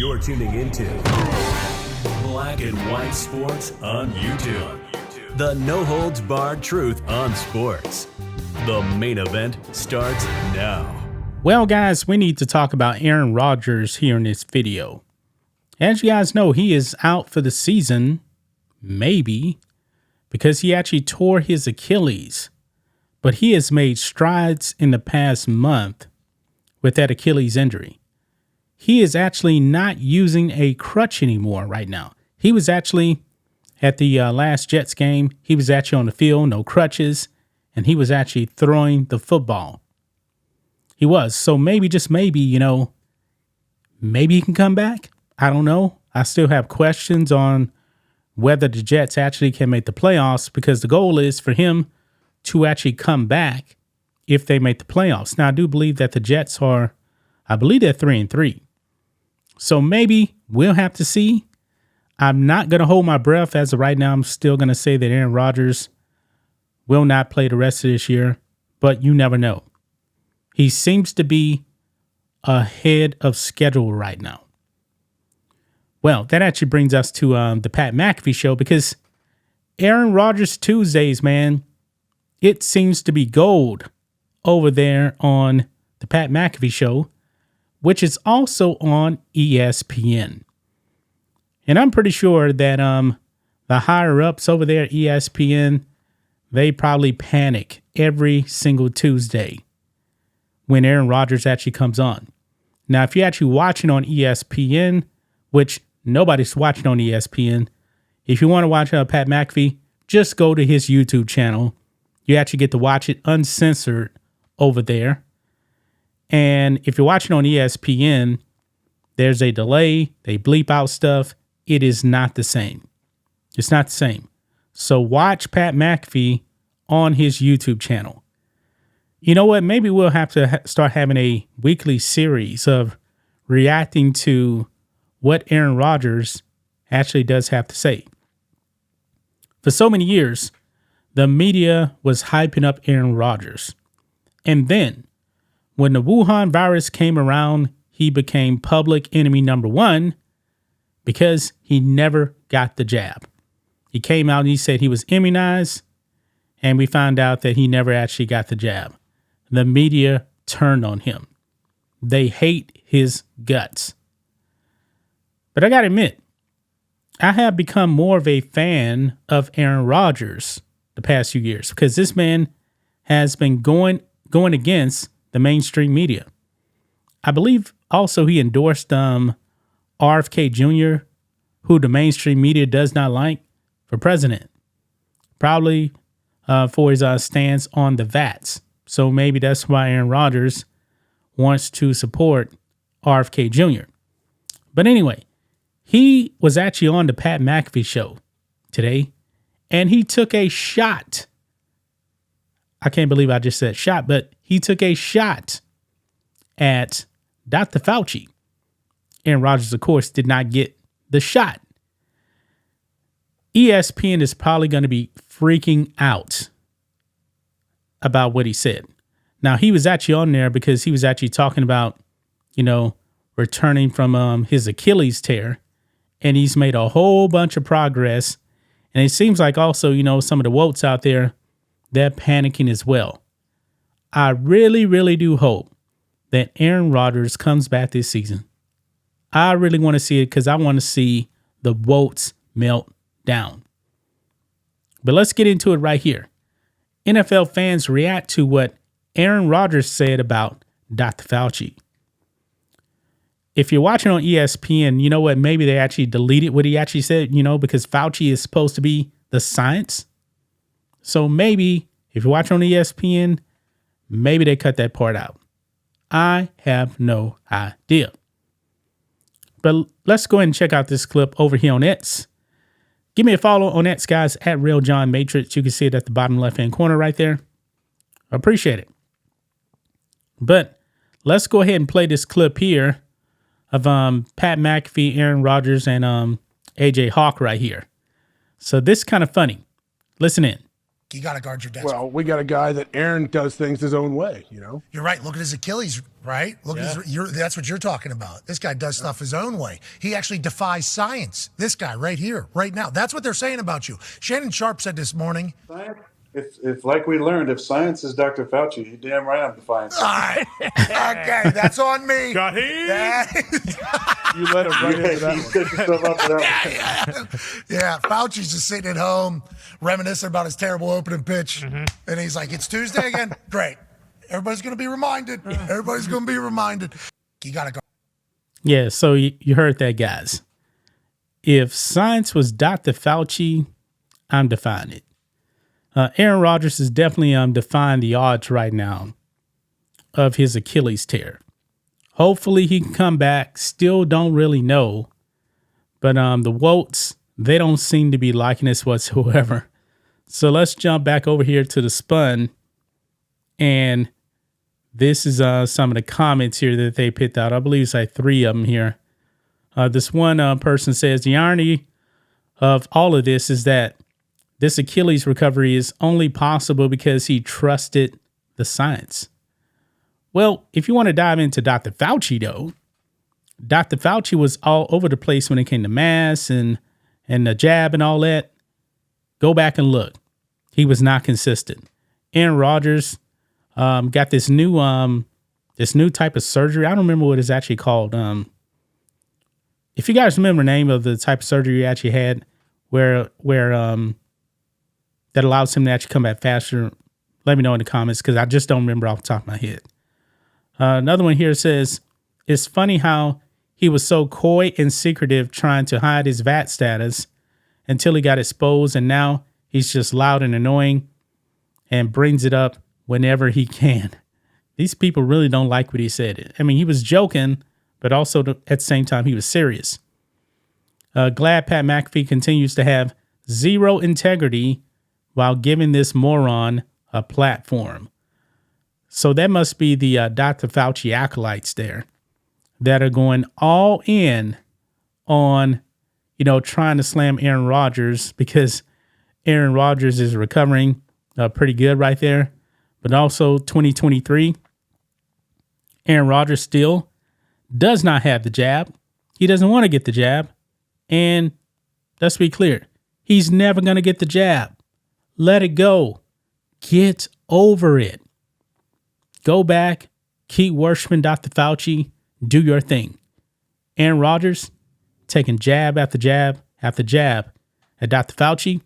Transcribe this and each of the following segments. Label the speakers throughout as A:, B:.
A: You're tuning into Black and White Sports on YouTube. The no-holds-barred truth on sports. The main event starts now.
B: Well, guys, we need to talk about Aaron Rodgers here in this video. As you guys know, he is out for the season, maybe, because he actually tore his Achilles. But he has made strides in the past month with that Achilles injury. He is actually not using a crutch anymore right now. He was actually at the last Jets game. He was actually on the field, no crutches, and he was actually throwing the football. He was. So maybe, just maybe, maybe he can come back. I don't know. I still have questions on whether the Jets actually can make the playoffs, because the goal is for him to actually come back if they make the playoffs. Now, I do believe that the Jets are, I believe they're 3-3. So maybe we'll have to see. I'm not going to hold my breath as of right now. I'm still going to say that Aaron Rodgers will not play the rest of this year, but you never know. He seems to be ahead of schedule right now. Well, that actually brings us to the Pat McAfee Show, because Aaron Rodgers Tuesdays, man, it seems to be gold over there on the Pat McAfee Show, which is also on ESPN. And I'm pretty sure that the higher-ups over there at ESPN, they probably panic every single Tuesday when Aaron Rodgers actually comes on. Now, if you're actually watching on ESPN, which nobody's watching on ESPN, if you want to watch Pat McAfee, just go to his YouTube channel. You actually get to watch it uncensored over there. And if you're watching on ESPN, there's a delay. They bleep out stuff. It is not the same. It's not the same. So watch Pat McAfee on his YouTube channel. You know what? Maybe we'll have to start having a weekly series of reacting to what Aaron Rodgers actually does have to say. For so many years, the media was hyping up Aaron Rodgers. And then when the Wuhan virus came around, he became public enemy number one because he never got the jab. He came out and he said he was immunized, and we found out that he never actually got the jab. The media turned on him. They hate his guts. But I got to admit, I have become more of a fan of Aaron Rodgers the past few years, because this man has been going against the mainstream media. I believe also he endorsed RFK Jr., who the mainstream media does not like, for president. Probably for his stance on the VATs. So maybe that's why Aaron Rodgers wants to support RFK Jr. But anyway, he was actually on the Pat McAfee Show today, and he took a shot. I can't believe I just said shot, but he took a shot at Dr. Fauci. Aaron Rodgers, of course, did not get the shot. ESPN is probably going to be freaking out about what he said. Now, he was actually on there because he was actually talking about, returning from his Achilles tear. And he's made a whole bunch of progress. And it seems like also, some of the WOKES out there, they're panicking as well. I really, really do hope that Aaron Rodgers comes back this season. I really want to see it, because I want to see the WOKES melt down. But let's get into it right here. NFL fans react to what Aaron Rodgers said about Dr. Fauci. If you're watching on ESPN, you know what? Maybe they actually deleted what he actually said, because Fauci is supposed to be the science. So maybe if you're watching on ESPN, maybe they cut that part out. I have no idea. But let's go ahead and check out this clip over here on X. Give me a follow on X, guys, at RealJohnMatrix. You can see it at the bottom left-hand corner right there. Appreciate it. But let's go ahead and play this clip here of Pat McAfee, Aaron Rodgers, and AJ Hawk right here. So this is kind of funny. Listen in.
C: You got to guard your desk.
D: Well, we got a guy that Aaron does things his own way,
C: You're right. Look at his Achilles, right? Look at that's what you're talking about. This guy does stuff his own way. He actually defies science. This guy right here, right now. That's what they're saying about you. Shannon Sharp said this morning.
E: Science, if like we learned, if science is Dr. Fauci, you damn right I'm defying science.
C: All right. Okay, that's on me.
D: Got him. You let him right into that
E: You
D: one.
E: set yourself up for that one.
C: Yeah, Fauci's just sitting at home, reminiscing about his terrible opening pitch. And he's like, it's Tuesday again? Great. Everybody's going to be reminded. Everybody's going to be reminded. You got to go.
B: Yeah, so you heard that, guys. If science was Dr. Fauci, I'm defying it. Aaron Rodgers is definitely defying the odds right now of his Achilles tear. Hopefully he can come back. Still don't really know. But the WOKES, they don't seem to be liking this whatsoever. So let's jump back over here to the Spun. And this is some of the comments here that they picked out. I believe it's like 3 of them here. This one person says, the irony of all of this is that this Achilles recovery is only possible because he trusted the science. Well, if you want to dive into Dr. Fauci, though, Dr. Fauci was all over the place when it came to masks and the jab and all that. Go back and look. He was not consistent. Aaron Rodgers got this new type of surgery. I don't remember what it's actually called. If you guys remember the name of the type of surgery he actually had, where that allows him to actually come back faster, let me know in the comments because I just don't remember off the top of my head. Another one here says, it's funny how he was so coy and secretive trying to hide his VAT status until he got exposed, and now he's just loud and annoying and brings it up whenever he can. These people really don't like what he said. I mean, he was joking, but also at the same time, he was serious. Glad Pat McAfee continues to have zero integrity while giving this moron a platform. So that must be the Dr. Fauci acolytes there that are going all in on, trying to slam Aaron Rodgers because Aaron Rodgers is recovering pretty good right there. But also 2023, Aaron Rodgers still does not have the jab. He doesn't want to get the jab. And let's be clear, he's never going to get the jab. Let it go. Get over it. Go back. Keep worshiping Dr. Fauci. Do your thing. Aaron Rodgers taking jab after jab after jab at Dr. Fauci.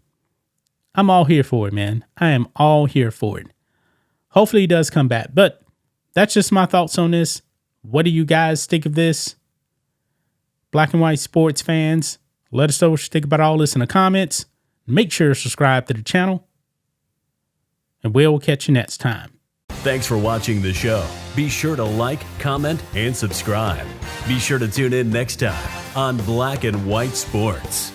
B: I'm all here for it, man. I am all here for it. Hopefully he does come back. But that's just my thoughts on this. What do you guys think of this? Black and white sports fans, let us know what you think about all this in the comments. Make sure to subscribe to the channel. And we'll catch you next time.
A: Thanks for watching the show. Be sure to like, comment, and subscribe. Be sure to tune in next time on Black and White Sports.